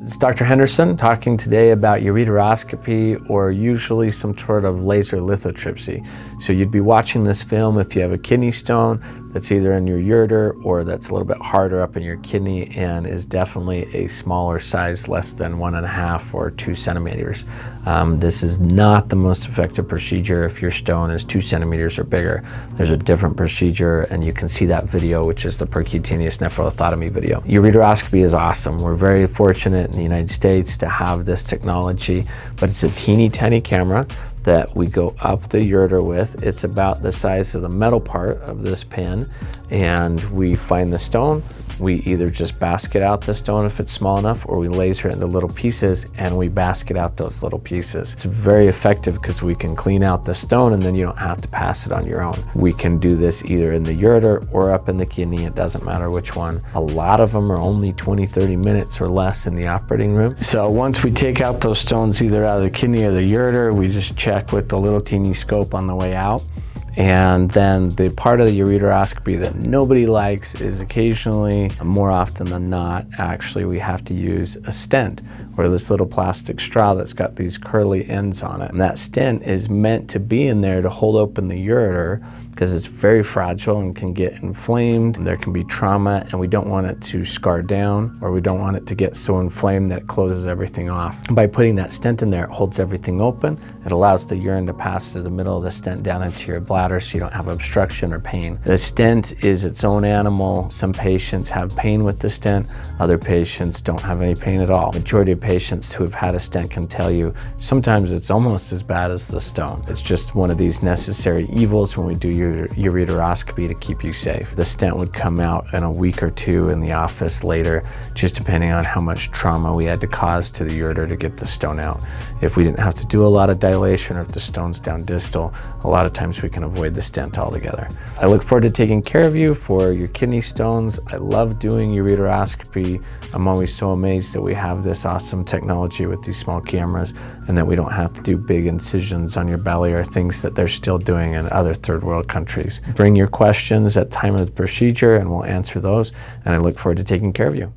It's Dr. Henderson talking today about ureteroscopy, or usually some sort of laser lithotripsy. So you'd be watching this film if you have a kidney stone that's either in your ureter or that's a little bit harder up in your kidney and is definitely a smaller size, less than 1.5 or 2 centimeters. This is not the most effective procedure if your stone is 2 centimeters or bigger. There's a different procedure, and you can see that video, which is the percutaneous nephrolithotomy video. Ureteroscopy is awesome. We're very fortunate in the United States to have this technology, but it's a teeny tiny camera that we go up the ureter with. It's about the size of the metal part of this pin, and we find the stone. We either just basket out the stone if it's small enough, or we laser it into little pieces and we basket out those little pieces. It's very effective because we can clean out the stone and then you don't have to pass it on your own. We can do this either in the ureter or up in the kidney. It doesn't matter which one. A lot of them are only 20-30 minutes or less in the operating room. So once we take out those stones either out of the kidney or the ureter, we just check with the little teeny scope on the way out. And then the part of the ureteroscopy that nobody likes is occasionally, more often than not, actually we have to use a stent, or this little plastic straw that's got these curly ends on it. And that stent is meant to be in there to hold open the ureter because it's very fragile and can get inflamed. There can be trauma, and we don't want it to scar down, or we don't want it to get so inflamed that it closes everything off. And by putting that stent in there, it holds everything open. It allows the urine to pass through the middle of the stent down into your bladder so you don't have obstruction or pain. The stent is its own animal. Some patients have pain with the stent. Other patients don't have any pain at all. Majority of patients who have had a stent can tell you sometimes it's almost as bad as the stone. It's just one of these necessary evils when we do ureteroscopy to keep you safe. The stent would come out in a week or two in the office later, just depending on how much trauma we had to cause to the ureter to get the stone out. If we didn't have to do a lot of dilation, or if the stone's down distal, a lot of times we can avoid the stent altogether. I look forward to taking care of you for your kidney stones. I love doing ureteroscopy. I'm always so amazed that we have this awesome technology with these small cameras, and that we don't have to do big incisions on your belly or things that they're still doing in other third world countries. Bring your questions at the time of the procedure and we'll answer those, and I look forward to taking care of you.